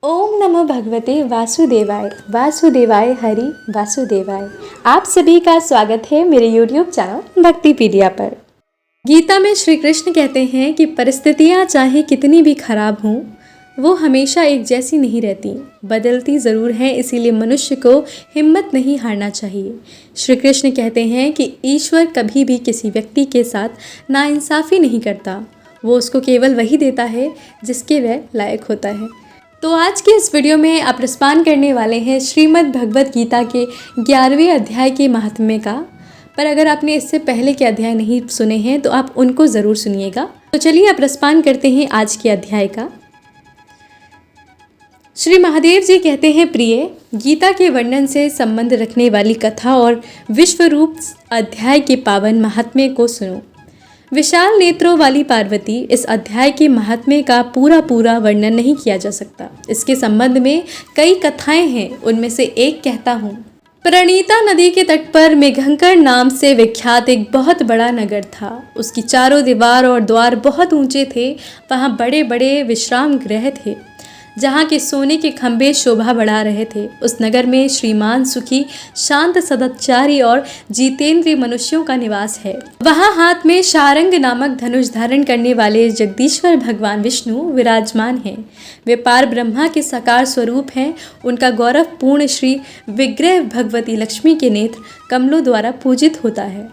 ओम नमो भगवते वासुदेवाय। वासुदेवाय हरि वासुदेवाय। आप सभी का स्वागत है मेरे YouTube चैनल भक्तिपीडिया पर। गीता में श्री कृष्ण कहते हैं कि परिस्थितियाँ चाहे कितनी भी खराब हों, वो हमेशा एक जैसी नहीं रहती, बदलती ज़रूर हैं। इसीलिए मनुष्य को हिम्मत नहीं हारना चाहिए। श्री कृष्ण कहते हैं कि ईश्वर कभी भी किसी व्यक्ति के साथ नाइंसाफ़ी नहीं करता, वो उसको केवल वही देता है जिसके वह लायक होता है। तो आज के इस वीडियो में आप रसपान करने वाले हैं श्रीमद् भगवत गीता के 11वें अध्याय के महात्म्य का। पर अगर आपने इससे पहले के अध्याय नहीं सुने हैं तो आप उनको ज़रूर सुनिएगा। तो चलिए आप रसपान करते हैं आज के अध्याय का। श्री महादेव जी कहते हैं, प्रिय, गीता के वर्णन से संबंध रखने वाली कथा और विश्वरूप अध्याय के पावन महात्म्य को सुनो। विशाल नेत्रों वाली पार्वती, इस अध्याय के महात्म्य का पूरा वर्णन नहीं किया जा सकता। इसके संबंध में कई कथाएं हैं। उनमें से एक कहता हूँ। प्रणीता नदी के तट पर मेघंकर नाम से विख्यात एक बहुत बड़ा नगर था। उसकी चारों दीवार और द्वार बहुत ऊंचे थे। वहाँ बड़े बड़े विश्राम गृह थे जहाँ के सोने के खंभे शोभा बढ़ा रहे थे। उस नगर में श्रीमान, सुखी, शांत, सदाचारी और जितेंद्रिय मनुष्यों का निवास है। वहाँ हाथ में शारंग नामक धनुष धारण करने वाले जगदीश्वर भगवान विष्णु विराजमान हैं। वे पार ब्रह्मा के साकार स्वरूप हैं। उनका गौरवपूर्ण श्री विग्रह भगवती लक्ष्मी के नेत्र कमलों द्वारा पूजित होता है।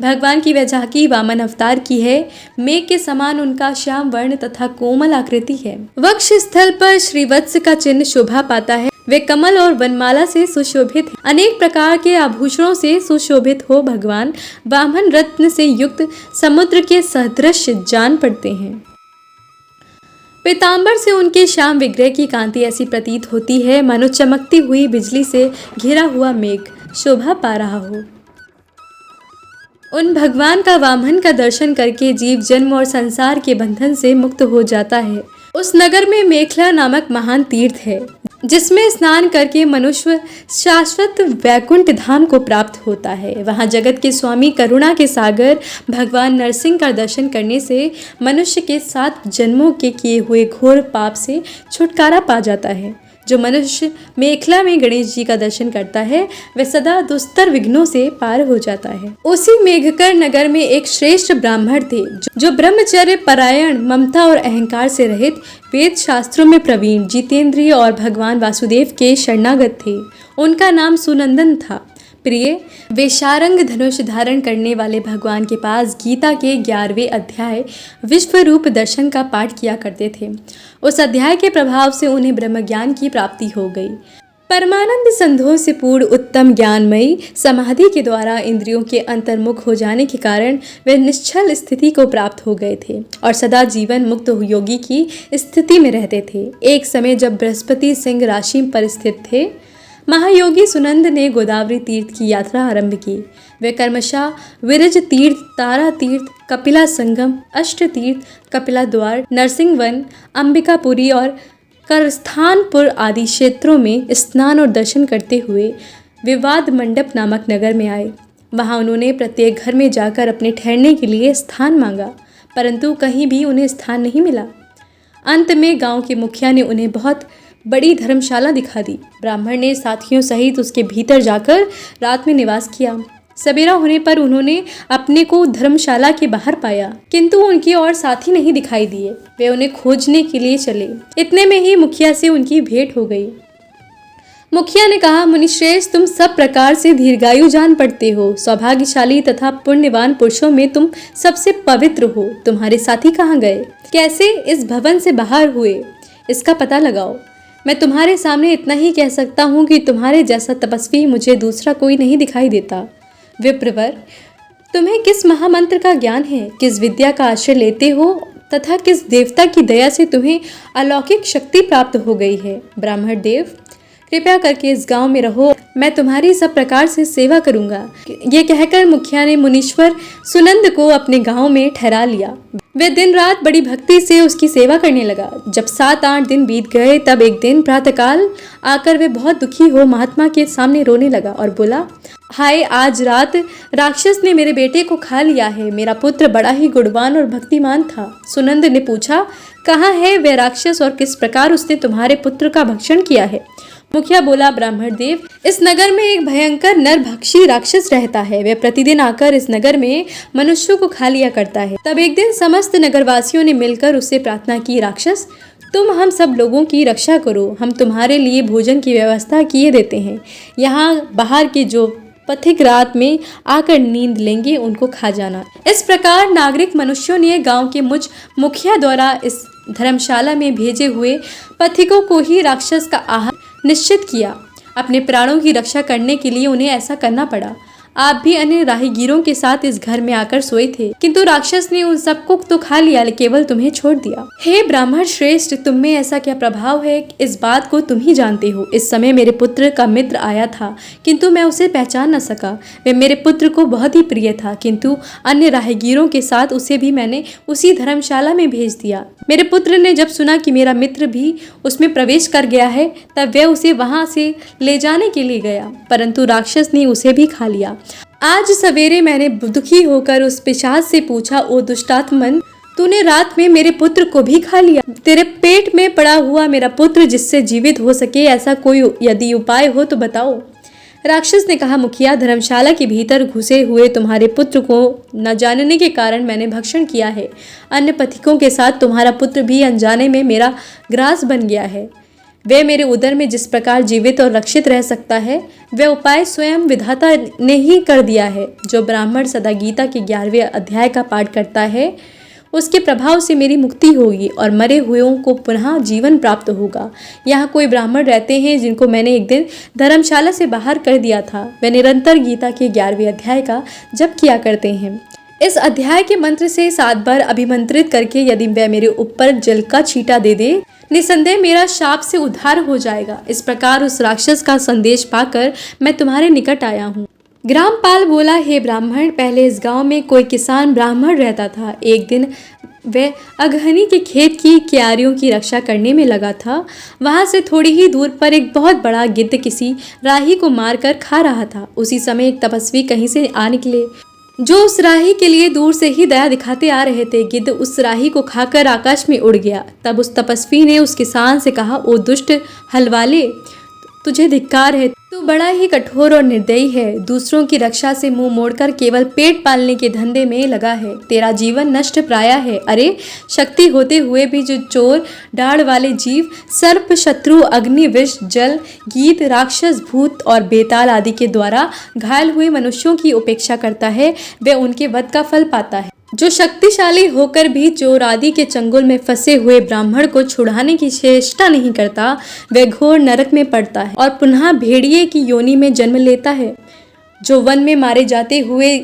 भगवान की वह झांकी वामन अवतार की है। मेघ के समान उनका श्याम वर्ण तथा कोमल आकृति है। वक्ष स्थल पर श्रीवत्स का चिन्ह शोभा पाता है। वे कमल और वनमाला से सुशोभित है। अनेक प्रकार के आभूषणों से सुशोभित हो भगवान वामन रत्न से युक्त समुद्र के सदृश जान पड़ते हैं। पीताम्बर से उनके श्याम विग्रह की कांति ऐसी प्रतीत होती है मानो चमकती हुई बिजली से घिरा हुआ मेघ शोभा पा रहा हो। उन भगवान का वामन का दर्शन करके जीव जन्म और संसार के बंधन से मुक्त हो जाता है। उस नगर में मेखला नामक महान तीर्थ है जिसमें स्नान करके मनुष्य शाश्वत वैकुंठ धाम को प्राप्त होता है। वहाँ जगत के स्वामी, करुणा के सागर भगवान नरसिंह का दर्शन करने से मनुष्य के 7 जन्मों के किए हुए घोर पाप से छुटकारा पा जाता है। जो मनुष्य मेखला में गणेश जी का दर्शन करता है वह सदा दुस्तर विघ्नों से पार हो जाता है। उसी मेघकर नगर में एक श्रेष्ठ ब्राह्मण थे जो ब्रह्मचर्य परायण, ममता और अहंकार से रहित, वेद शास्त्रों में प्रवीण, जितेंद्रिय और भगवान वासुदेव के शरणागत थे। उनका नाम सुनंदन था। प्रिय, वे शारंग धनुष धारण करने वाले भगवान के पास गीता के 11वें अध्याय विश्वरूप दर्शन का पाठ किया करते थे। उस अध्याय के प्रभाव से उन्हें ब्रह्म ज्ञान की प्राप्ति हो गई। परमानंद संधों से पूर्ण उत्तम ज्ञानमयी समाधि के द्वारा इंद्रियों के अंतर्मुख हो जाने के कारण वे निश्चल स्थिति को प्राप्त हो गए थे और सदा जीवन मुक्त योगी की स्थिति में रहते थे। एक समय जब बृहस्पति सिंह राशि पर स्थित थे, महायोगी सुनंद ने गोदावरी तीर्थ की यात्रा आरंभ की। वे कर्मशा, विरज तीर्थ, तारा तीर्थ, कपिला संगम, अष्ट तीर्थ, कपिला द्वार, नरसिंह वन, अंबिकापुरी और करस्थानपुर आदि क्षेत्रों में स्नान और दर्शन करते हुए विवाद मंडप नामक नगर में आए। वहां उन्होंने प्रत्येक घर में जाकर अपने ठहरने के लिए स्थान मांगा, परंतु कहीं भी उन्हें स्थान नहीं मिला। अंत में गांव के मुखिया ने उन्हें बहुत बड़ी धर्मशाला दिखा दी। ब्राह्मण ने साथियों सहित उसके भीतर जाकर रात में निवास किया। सवेरा होने पर उन्होंने अपने को धर्मशाला के बाहर पाया, किंतु उनकी और साथी नहीं दिखाई दिए। वे उन्हें खोजने के लिए चले। इतने में ही मुखिया से उनकी भेंट हो गई। मुखिया ने कहा, मुनिश्रेष्ठ, तुम सब प्रकार से दीर्घायु जान पड़ते हो। सौभाग्यशाली तथा पुण्यवान पुरुषों में तुम सबसे पवित्र हो। तुम्हारे साथी कहाँ गए? कैसे इस भवन से बाहर हुए? इसका पता लगाओ। मैं तुम्हारे सामने इतना ही कह सकता हूँ कि तुम्हारे जैसा तपस्वी मुझे दूसरा कोई नहीं दिखाई देता। विप्रवर, तुम्हें किस महामंत्र का ज्ञान है? किस विद्या का आश्रय लेते हो तथा किस देवता की दया से तुम्हें अलौकिक शक्ति प्राप्त हो गई है? ब्राह्मण देव, कृपया करके इस गांव में रहो, मैं तुम्हारी सब प्रकार से सेवा करूंगा। ये कहकर मुखिया ने मुनीश्वर सुनंद को अपने गांव में ठहरा लिया। वे दिन रात बड़ी भक्ति से उसकी सेवा करने लगा। जब 7-8 दिन बीत गए तब एक दिन प्रातःकाल आकर वे बहुत दुखी हो महात्मा के सामने रोने लगा और बोला, हाय, आज रात राक्षस ने मेरे बेटे को खा लिया है। मेरा पुत्र बड़ा ही गुणवान और भक्तिमान था। सुनंद ने पूछा, कहाँ है वह राक्षस और किस प्रकार उसने तुम्हारे पुत्र का भक्षण किया है। मुखिया बोला, ब्राह्मण देव, इस नगर में एक भयंकर नरभक्षी राक्षस रहता है। वह प्रतिदिन आकर इस नगर में मनुष्यों को खा लिया करता है। तब एक दिन समस्त नगरवासियों ने मिलकर उससे प्रार्थना की, राक्षस तुम हम सब लोगों की रक्षा करो, हम तुम्हारे लिए भोजन की व्यवस्था किए देते हैं। यहाँ बाहर के जो पथिक रात में आकर नींद लेंगे उनको खा जाना। इस प्रकार नागरिक मनुष्यों ने गांव के मुझ मुखिया द्वारा इस धर्मशाला में भेजे हुए पथिकों को ही राक्षस का आहार निश्चित किया। अपने प्राणों की रक्षा करने के लिए उन्हें ऐसा करना पड़ा। आप भी अन्य राहगीरों के साथ इस घर में आकर सोए थे, किंतु राक्षस ने उन सबको तो खा लिया, केवल तुम्हें छोड़ दिया। हे ब्राह्मण श्रेष्ठ, तुम में ऐसा क्या प्रभाव है, इस बात को तुम ही जानते हो। इस समय मेरे पुत्र का मित्र आया था, किंतु मैं उसे पहचान न सका। वह मेरे पुत्र को बहुत ही प्रिय था, किंतु अन्य राहगीरों के साथ उसे भी मैंने उसी धर्मशाला में भेज दिया। मेरे पुत्र ने जब सुना कि मेरा मित्र भी उसमें प्रवेश कर गया है, तब वह उसे वहां से ले जाने के लिए गया, परंतु राक्षस ने उसे भी खा लिया। आज सवेरे मैंने दुखी होकर उस पिशाच से पूछा, ओ दुष्टात्मन, तूने रात में मेरे पुत्र को भी खा लिया। तेरे पेट में पड़ा हुआ मेरा पुत्र जिससे जीवित हो सके, ऐसा कोई यदि उपाय हो तो बताओ। राक्षस ने कहा, मुखिया, धर्मशाला के भीतर घुसे हुए तुम्हारे पुत्र को न जानने के कारण मैंने भक्षण किया है। अन्य पथिकों के साथ तुम्हारा पुत्र भी अनजाने में मेरा ग्रास बन गया है। वह मेरे उदर में जिस प्रकार जीवित और रक्षित रह सकता है, वह उपाय स्वयं विधाता ने ही कर दिया है। जो ब्राह्मण सदा गीता के 11वें अध्याय का पाठ करता है, उसके प्रभाव से मेरी मुक्ति होगी और मरे हुओं को पुनः जीवन प्राप्त होगा। यहाँ कोई ब्राह्मण रहते हैं जिनको मैंने एक दिन धर्मशाला से बाहर कर दिया था। वे निरंतर गीता के 11वें अध्याय का जप किया करते हैं। इस अध्याय के मंत्र से 7 बार अभिमंत्रित करके यदि वह मेरे ऊपर जल का छींटा दे दे, निसंदेह मेरा शाप से उद्धार हो जाएगा। इस प्रकार उस राक्षस का संदेश पाकर मैं तुम्हारे निकट आया हूँ। ग्रामपाल बोला, हे ब्राह्मण, पहले इस गांव में कोई किसान ब्राह्मण रहता था। एक दिन वह अगहनी के खेत की क्यारियों की रक्षा करने में लगा था। वहां से थोड़ी ही दूर पर एक बहुत बड़ा गिद्ध किसी राही को मारकर खा रहा था। उसी समय एक तपस्वी कहीं से आ निकले, जो उस राही के लिए दूर से ही दया दिखाते आ रहे थे। गिद्ध उस राही को खाकर आकाश में उड़ गया। तब उस तपस्वी ने उस किसान से कहा, ओ दुष्ट हलवाले, तुझे धिक्कार है, तू बड़ा ही कठोर और निर्दयी है। दूसरों की रक्षा से मुंह मोड़कर केवल पेट पालने के धंधे में लगा है। तेरा जीवन नष्ट प्राय है। अरे, शक्ति होते हुए भी जो चोर डाढ़ वाले जीव सर्प, शत्रु, अग्नि, विष, जल, गीत, राक्षस, भूत और बेताल आदि के द्वारा घायल हुए मनुष्यों की उपेक्षा करता है, वह उनके वध का फल पाता है। जो शक्तिशाली होकर भी चोर आदि के चंगुल में फंसे हुए ब्राह्मण को छुड़ाने की चेष्टा नहीं करता, वह घोर नरक में पड़ता है और पुनः भेड़िए की योनि में जन्म लेता है। जो वन में मारे जाते हुए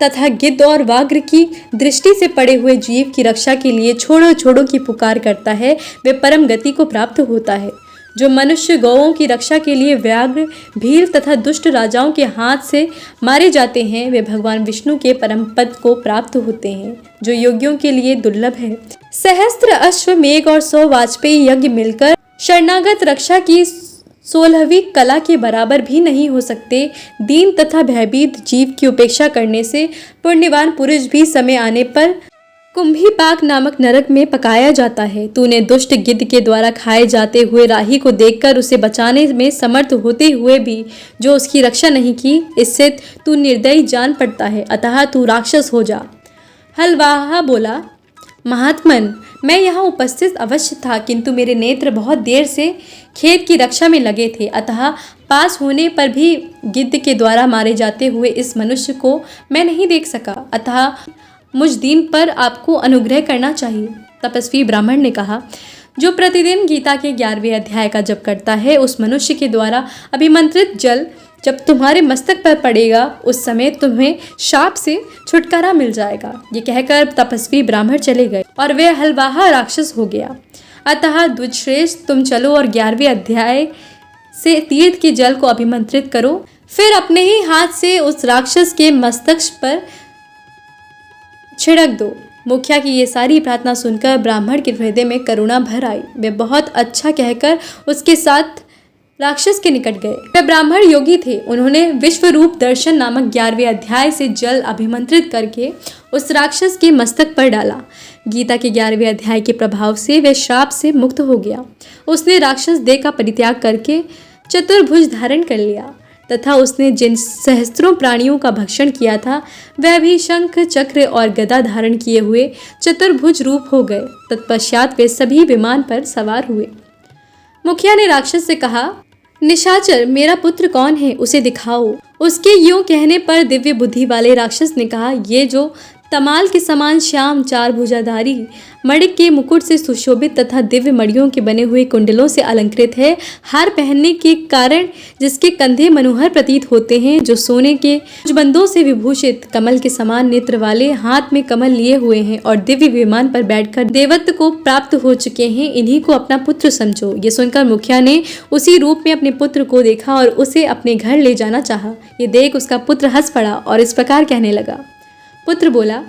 तथा गिद्ध और व्याघ्र की दृष्टि से पड़े हुए जीव की रक्षा के लिए छोड़ो छोड़ो की पुकार करता है, वह परम गति को प्राप्त होता है। जो मनुष्य गौओं की रक्षा के लिए व्याघ्र, भील तथा दुष्ट राजाओं के हाथ से मारे जाते हैं, वे भगवान विष्णु के परम पद को प्राप्त होते हैं, जो योगियों के लिए दुर्लभ है। सहस्त्र अश्वमेघ और 100 वाजपेयी यज्ञ मिलकर शरणागत रक्षा की 16वीं कला के बराबर भी नहीं हो सकते। दीन तथा भयभीत जीव की उपेक्षा करने से पुण्यवान पुरुष भी समय आने पर कुंभीपाक नामक नरक में पकाया जाता है। तूने दुष्ट गिद्ध के द्वारा खाए जाते हुए राही को देखकर उसे बचाने में समर्थ होते हुए भी जो उसकी रक्षा नहीं की, इससे तू निर्दयी जान पड़ता है, अतः तू राक्षस हो जा। हलवाहा बोला, महात्मन, मैं यहाँ उपस्थित अवश्य था, किंतु मेरे नेत्र बहुत देर से खेत की रक्षा में लगे थे, अतः पास होने पर भी गिद्ध के द्वारा मारे जाते हुए इस मनुष्य को मैं नहीं देख सका, अतः मुझ दीन पर आपको अनुग्रह करना चाहिए। तपस्वी ब्राह्मण ने कहा, जो प्रतिदिन गीता के 11वें अध्याय का जप करता है, उस मनुष्य के द्वारा अभिमंत्रित जल जब तुम्हारे मस्तक पर पड़ेगा, उस समय तुम्हें शाप से छुटकारा मिल जाएगा। ये कहकर तपस्वी ब्राह्मण चले गए और वह हलवाहा राक्षस हो गया। अतः द्विजश्रेष्ठ, तुम चलो और 11वें अध्याय से तीर्थ के जल को अभिमंत्रित करो, फिर अपने ही हाथ से उस राक्षस के मस्तक पर छिड़क दो। मुखिया की ये सारी प्रार्थना सुनकर ब्राह्मण के हृदय में करुणा भर आई। वे बहुत अच्छा कहकर उसके साथ राक्षस के निकट गए। वे ब्राह्मण योगी थे। उन्होंने विश्व रूप दर्शन नामक 11वें अध्याय से जल अभिमंत्रित करके उस राक्षस के मस्तक पर डाला। गीता के 11वें अध्याय के प्रभाव से वह श्राप से मुक्त हो गया। उसने राक्षस देह का परित्याग करके चतुर्भुज धारण कर लिया तथा उसने जिन सहस्त्रों प्राणियों का भक्षण किया था वह भी शंख, चक्र और गदा धारण किए हुए चतुर्भुज रूप हो गए। तत्पश्चात वे सभी विमान पर सवार हुए। मुखिया ने राक्षस से कहा, निशाचर, मेरा पुत्र कौन है, उसे दिखाओ। उसके यूं कहने पर दिव्य बुद्धि वाले राक्षस ने कहा, ये जो तमाल के समान श्याम, चार भुजाधारी, मणिक के मुकुट से सुशोभित तथा दिव्य मणियों के बने हुए कुंडलों से अलंकृत है, हार पहनने के कारण जिसके कंधे मनोहर प्रतीत होते हैं, जो सोने के बंदों से विभूषित, कमल के समान नेत्र वाले, हाथ में कमल लिए हुए हैं और दिव्य विमान पर बैठकर देवत्व को प्राप्त हो चुके हैं, इन्हीं को अपना पुत्र समझो। ये सुनकर मुखिया ने उसी रूप में अपने पुत्र को देखा और उसे अपने घर ले जाना चाहा। ये देख उसका पुत्र हंस पड़ा और इस प्रकार कहने लगा। पुत्र बोला,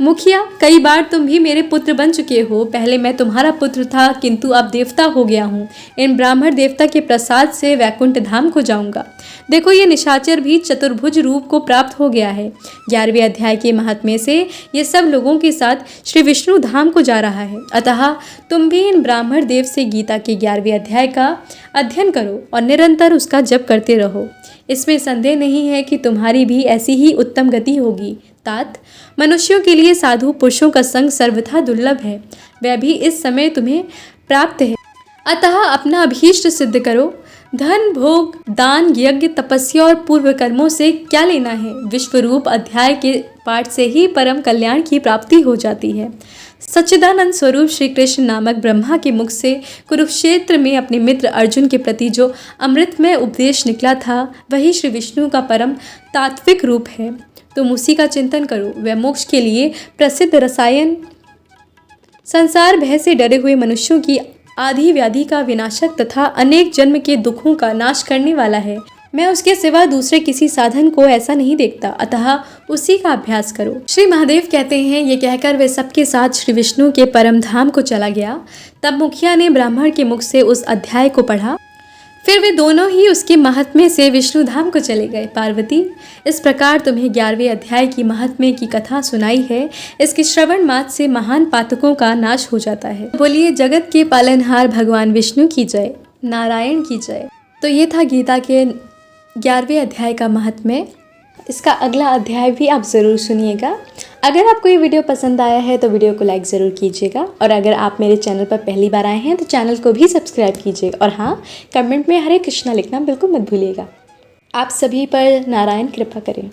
मुखिया, कई बार तुम भी मेरे पुत्र बन चुके हो। पहले मैं तुम्हारा पुत्र था, किंतु अब देवता हो गया हूँ। इन ब्राह्मण देवता के प्रसाद से वैकुंठ धाम को जाऊंगा। देखो, ये निशाचर भी चतुर्भुज रूप को प्राप्त हो गया है। 11वें अध्याय के महात्म्य से ये सब लोगों के साथ श्री विष्णु धाम को जा रहा है। अतः तुम भी इन ब्राह्मण देव से गीता के 11वें अध्याय का अध्ययन करो और निरंतर उसका जप करते रहो। इसमें संदेह नहीं है कि तुम्हारी भी ऐसी ही उत्तम गति होगी। तात, मनुष्यों के लिए साधु पुरुषों का संग सर्वथा दुर्लभ है, वह भी इस समय तुम्हें प्राप्त है। अतः अपना अभीष्ट सिद्ध करो। धन, भोग, दान, यज्ञ, तपस्या और पूर्व कर्मों से क्या लेना है। विश्वरूप अध्याय के पाठ से ही परम कल्याण की प्राप्ति हो जाती है। सच्चिदानंद स्वरूप श्री कृष्ण नामक ब्रह्मा के मुख से कुरुक्षेत्र में अपने मित्र अर्जुन के प्रति जो अमृतमय उपदेश निकला था, वही श्री विष्णु का परम तात्विक रूप है। तुम उसी का चिंतन करो। वह मोक्ष के लिए प्रसिद्ध रसायन, संसार भय से डरे हुए मनुष्यों की आदि व्याधि का विनाशक तथा अनेक जन्म के दुखों का नाश करने वाला है। मैं उसके सिवा दूसरे किसी साधन को ऐसा नहीं देखता, अतः उसी का अभ्यास करो। श्री महादेव कहते हैं, ये कहकर वे सबके साथ श्री विष्णु के परम धाम को चला गया। तब मुखिया ने ब्राह्मण के मुख से उस अध्याय को पढ़ा। फिर वे दोनों ही उसके महात्म्य से विष्णु धाम को चले गए। पार्वती, इस प्रकार तुम्हें 11वें अध्याय की महात्म्य की कथा सुनाई है। इसके श्रवण मात्र से महान पातकों का नाश हो जाता है। बोलिए जगत के पालनहार भगवान विष्णु की जय, नारायण की जय। तो ये था गीता के 11वें अध्याय का महात्म्य। इसका अगला अध्याय भी आप ज़रूर सुनिएगा। अगर आपको ये वीडियो पसंद आया है तो वीडियो को लाइक ज़रूर कीजिएगा और अगर आप मेरे चैनल पर पहली बार आए हैं तो चैनल को भी सब्सक्राइब कीजिएगा और हाँ, कमेंट में हरे कृष्णा लिखना बिल्कुल मत भूलिएगा। आप सभी पर नारायण कृपा करें।